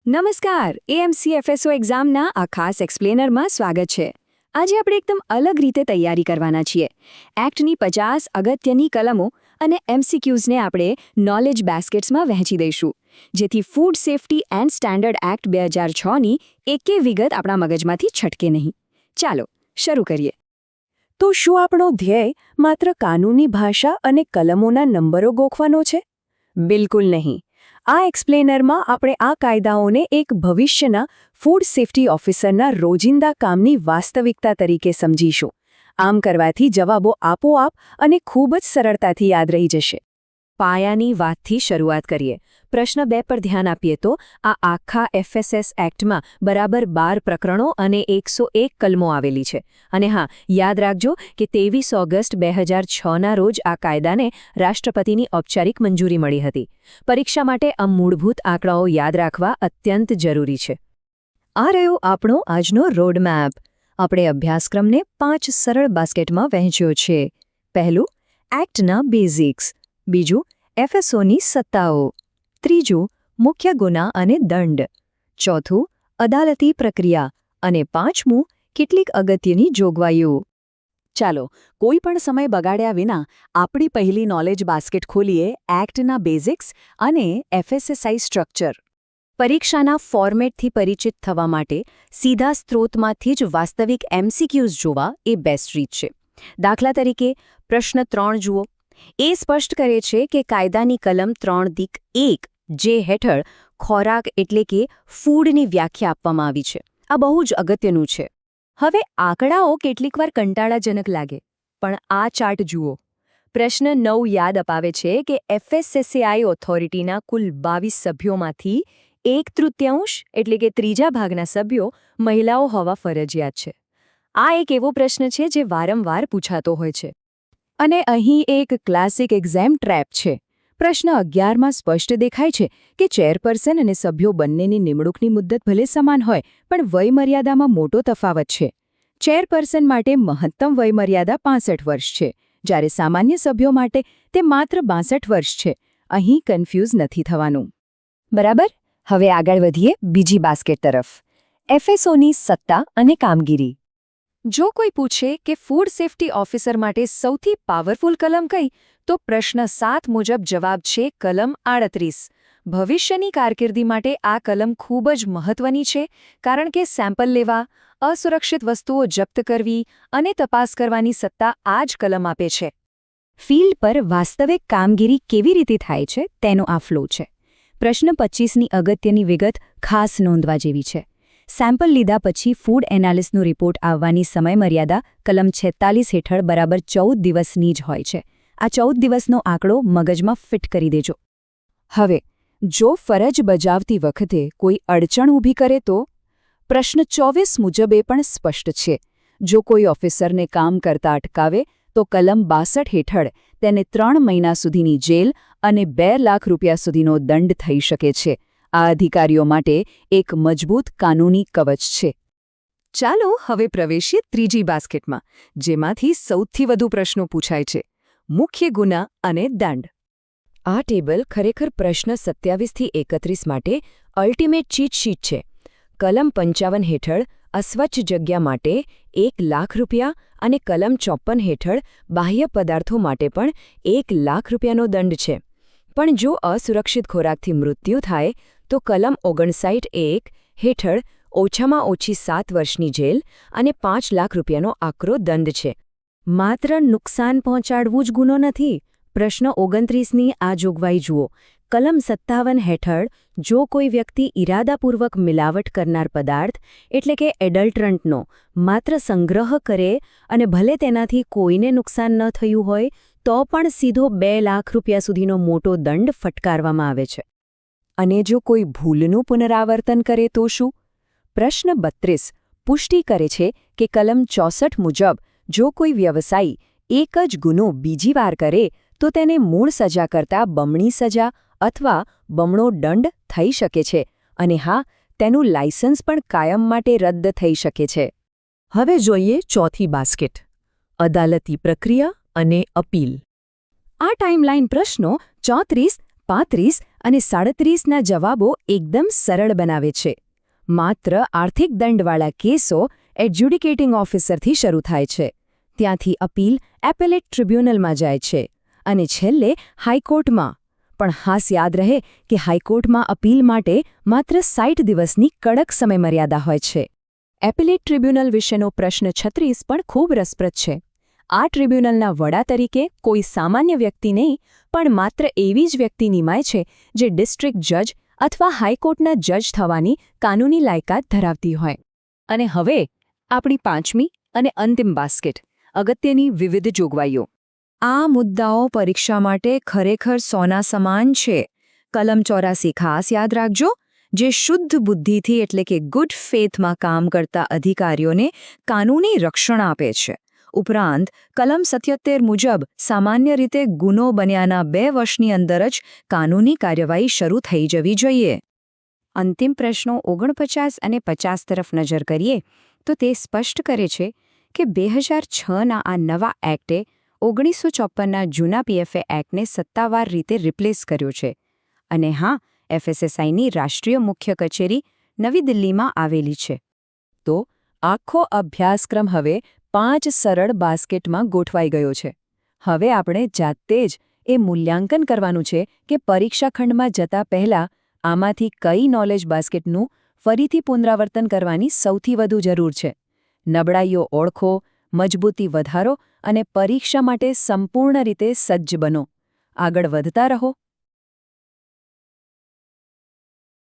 નમસ્કાર, એએમસી એફએસઓ એક્ઝામના આ ખાસ એક્સપ્લેનરમાં સ્વાગત છે. આજે આપણે એકદમ અલગ રીતે તૈયારી કરવાના છીએ. એક્ટની 50 અગત્યની કલમો અને એમસીક્યુઝને આપણે નોલેજ બેસ્કેટ્સમાં વહેંચી દઈશું, જેથી food safety and standard act 2006ની એકે વિગત આપણા મગજમાંથી છટકે નહીં. ચાલો, શરૂ કરીએ. તો શું આપણો ધ્યેય માત્ર કાનૂની ભાષા અને કલમોના નંબરો ગોખવાનો છે? બિલકુલ નહીં. આ એક્સપ્લેનરમાં આપણે આ કાયદાઓને એક ભવિષ્યના ફૂડ સેફ્ટી ઓફિસરના રોજિંદા કામની વાસ્તવિકતા તરીકે સમજીશું. આમ કરવાથી જવાબો આપોઆપ અને ખૂબ જ સરળતાથી યાદ રહી જશે. પાયાની વાતથી શરૂઆત કરીએ. પ્રશ્ન 2 પર ધ્યાન આપીએ તો આ આખા એફએસએસ એક્ટમાં બરાબર 12 પ્રકરણો અને 101 કલમો આવેલી છે. અને હા, યાદ રાખજો કે 23 ઓગસ્ટ 2006ના રોજ આ કાયદાને રાષ્ટ્રપતિની ઔપચારિક મંજૂરી મળી હતી. પરીક્ષા માટે આ મૂળભૂત આંકડાઓ યાદ રાખવા અત્યંત જરૂરી છે. આ રહ્યો આપણો આજનો રોડમેપ. આપણે અભ્યાસક્રમને 5 સરળ બાસ્કેટમાં વહેંચ્યો છે. પહેલું, એક્ટના બેઝિક્સ. બીજું, એફએસઓની સત્તાઓ. ત્રીજું, મુખ્ય ગુના અને દંડ. ચોથું, અદાલતી પ્રક્રિયા. અને પાંચમું, કેટલીક અગત્યની જોગવાઈઓ. ચાલો, કોઈ પણ સમય બગાડ્યા વિના આપણી પહેલી નોલેજ બાસ્કેટ ખોલીએ એક્ટના બેઝિક્સ અને એફએસએસઆઈ સ્ટ્રક્ચર. પરીક્ષાના ફોર્મેટથી પરિચિત થવા માટે સીધા સ્ત્રોતમાંથી જ વાસ્તવિક એમસીક્યુઝ જોવા એ બેસ્ટ રીત છે. દાખલા તરીકે, પ્રશ્ન 3 જુઓ. એ સ્પષ્ટ કરે છે કે કાયદાની કલમ 3(1) જે હેઠળ ખોરાક એટલે કે ફૂડની વ્યાખ્યા આપવામાં આવી છે. આ બહુ જ અગત્યનું છે. હવે આંકડાઓ કેટલીકવાર કંટાળાજનક લાગે, પણ આ ચાર્ટ જુઓ. પ્રશ્ન 9 યાદ અપાવે છે કે એફએસએસએઆઈ ઓથોરિટીના કુલ 22 સભ્યોમાંથી 1/3 એટલે કે ત્રીજા ભાગના સભ્યો મહિલાઓ હોવા ફરજિયાત છે. આ એક એવો પ્રશ્ન છે જે વારંવાર પૂછાતો હોય છે. અને અહીં એક ક્લાસિક એક્ઝામ ટ્રેપ છે. પ્રશ્ન 11માં સ્પષ્ટ દેખાય છે કે ચેરપર્સન અને સભ્યો બંનેની નિમણૂકની મુદ્દત ભલે સમાન હોય, પણ વયમર્યાદામાં મોટો તફાવત છે. ચેરપર્સન માટે મહત્તમ વયમર્યાદા 65 વર્ષ છે, જ્યારે સામાન્ય સભ્યો માટે તે માત્ર 62 વર્ષ છે. અહીં કન્ફ્યુઝ નથી થવાનું. બરાબર? હવે આગળ વધીએ બીજી બાસ્કેટ તરફ. એફએસઓની સત્તા અને કામગીરી. જો કોઈ પૂછે કે ફૂડ સેફ્ટી ઓફિસર માટે સૌથી પાવરફુલ કલમ કઈ, તો પ્રશ્ન 7 મુજબ જવાબ છે કલમ 38. ભવિષ્યની કારકિર્દી માટે આ કલમ ખૂબ જ મહત્વની છે, કારણ કે સેમ્પલ લેવા, અસુરક્ષિત વસ્તુઓ જપ્ત કરવી અને તપાસ કરવાની સત્તા આ જ કલમ આપે છે. ફિલ્ડ પર વાસ્તવિક કામગીરી કેવી રીતે થાય છે તેનો આ ફ્લો છે. પ્રશ્ન 25ની અગત્યની વિગત ખાસ નોંધવા જેવી છે. સેમ્પલ લીધા પછી ફૂડ એનાલિસનો રિપોર્ટ આવવાની સમયમર્યાદા કલમ 46 હેઠળ બરાબર 14 દિવસની જ હોય છે. આ 14 દિવસનો આંકડો મગજમાં ફિટ કરી દેજો. હવે, જો ફરજ બજાવતી વખતે કોઈ અડચણ ઊભી કરે તો? પ્રશ્ન 24 મુજબ એ પણ સ્પષ્ટ છે. જો કોઈ ઓફિસરને કામ કરતા અટકાવે તો કલમ 62 હેઠળ તેને 3 મહિના સુધીની જેલ અને 2 લાખ રૂપિયા સુધીનો દંડ થઈ શકે છે. આ અધિકારીઓ માટે એક મજબૂત કાનૂની કવચ છે. ચાલો હવે પ્રવેશીએ ત્રીજી બાસ્કેટમાં, જેમાંથી સૌથી વધુ પ્રશ્નો પૂછાય છે: મુખ્ય ગુના અને દંડ. આ ટેબલ ખરેખર પ્રશ્ન 27થી 31 માટે અલ્ટિમેટ ચીટ શીટ છે. કલમ 55 હેઠળ અસ્વચ્છ જગ્યા માટે 1 લાખ રૂપિયા અને કલમ 54 હેઠળ બાહ્ય પદાર્થો માટે પણ 1 લાખ રૂપિયાનો દંડ છે. પણ જો અસુરક્ષિત ખોરાકથી મૃત્યુ થાય તો કલમ 59(1) હેઠળ ઓછામાં ઓછી 7 વર્ષની જેલ અને 5 લાખ રૂપિયાનો આકરો દંડ છે. માત્ર નુકસાન પહોંચાડવું જ ગુનો નથી. પ્રશ્ન 29ની આ જોગવાઈ જુઓ. કલમ 57 હેઠળ જો કોઈ વ્યક્તિ ઇરાદાપૂર્વક મિલાવટ કરનાર પદાર્થ એટલે કે એડલ્ટરન્ટનો માત્ર સંગ્રહ કરે અને ભલે તેનાથી કોઈને નુકસાન ન થયું હોય, તો પણ સીધો 2 લાખ રૂપિયા સુધીનો મોટો દંડ ફટકારવામાં આવે છે. અને જો કોઈ ભૂલનું પુનરાવર્તન કરે તો શું? પ્રશ્ન 32 પુષ્ટિ કરે છે કે કલમ 64 મુજબ જો કોઈ વ્યવસાયી એક જ ગુનો બીજી વાર કરે તો તેને મૂળ સજા કરતાં બમણી સજા અથવા બમણો દંડ થઈ શકે છે. અને હા, તેનું લાયસન્સ પણ કાયમ માટે રદ થઈ શકે છે. હવે જોઈએ ચોથી બાસ્કેટ: અદાલતી પ્રક્રિયા અને અપીલ. આ ટાઈમલાઈન પ્રશ્નો 34, 35 અને 37ના જવાબો એકદમ સરળ બનાવે છે. માત્ર આર્થિક દંડવાળા કેસો એડજ્યુડિકેટિંગ ઓફિસરથી શરૂ થાય છે, ત્યાંથી અપીલ એપેલેટ ટ્રિબ્યુનલમાં જાય છે અને છેલ્લે હાઈકોર્ટમાં. પણ ખાસ યાદ રહે કે હાઈકોર્ટમાં અપીલ માટે માત્ર 60 દિવસની કડક સમયમર્યાદા હોય છે. એપેલેટ ટ્રિબ્યુનલ વિશેનો પ્રશ્ન 36 પણ ખૂબ રસપ્રદ છે. આ ટ્રિબ્યુનલના વડા તરીકે કોઈ સામાન્ય વ્યક્તિ નહીં, પણ માત્ર એવી જ વ્યક્તિ નિમાય છે જે ડિસ્ટ્રિક્ટ જજ અથવા હાઈકોર્ટના જજ થવાની કાનૂની લાયકાત ધરાવતી હોય. અને હવે આપણી પાંચમી અને અંતિમ બાસ્કેટ, અગત્યની વિવિધ જોગવાઈઓ. આ મુદ્દાઓ પરીક્ષા માટે ખરેખર સોના સમાન છે. કલમ 84 ખાસ યાદ રાખજો, જે શુદ્ધ બુદ્ધિથી એટલે કે ગુડ ફેથમાં કામ કરતા અધિકારીઓને કાનૂની રક્ષણ આપે છે. ઉપરાંત કલમ 77 મુજબ સામાન્ય રીતે ગુનો બન્યાના 2 વર્ષની અંદર જ કાનૂની કાર્યવાહી શરૂ થઈ જવી જોઈએ. અંતિમ પ્રશ્નો 49 અને 50 તરફ નજર કરીએ તો તે સ્પષ્ટ કરે છે કે 2006ના આ નવા એક્ટે 1954ના જૂના પીએફએ એક્ટને સત્તાવાર રીતે રિપ્લેસ કર્યો છે. અને હા, એફએસએસઆઈની રાષ્ટ્રીય મુખ્ય કચેરી નવી દિલ્હીમાં આવેલી છે. તો આખો અભ્યાસક્રમ હવે 5 સરળ બાસ્કેટમાં ગોઠવાઈ ગયો છે. હવે આપણે જાતે જ એ મૂલ્યાંકન કરવાનું છે કે પરીક્ષા ખંડમાં જતા પહેલાં આમાંથી કઈ નોલેજ બાસ્કેટનું ફરીથી પુનરાવર્તન કરવાની સૌથી વધુ જરૂર છે. નબળાઈઓ ઓળખો, મજબૂતી વધારો અને પરીક્ષા માટે સંપૂર્ણ રીતે સજ્જ બનો. આગળ વધતા રહો.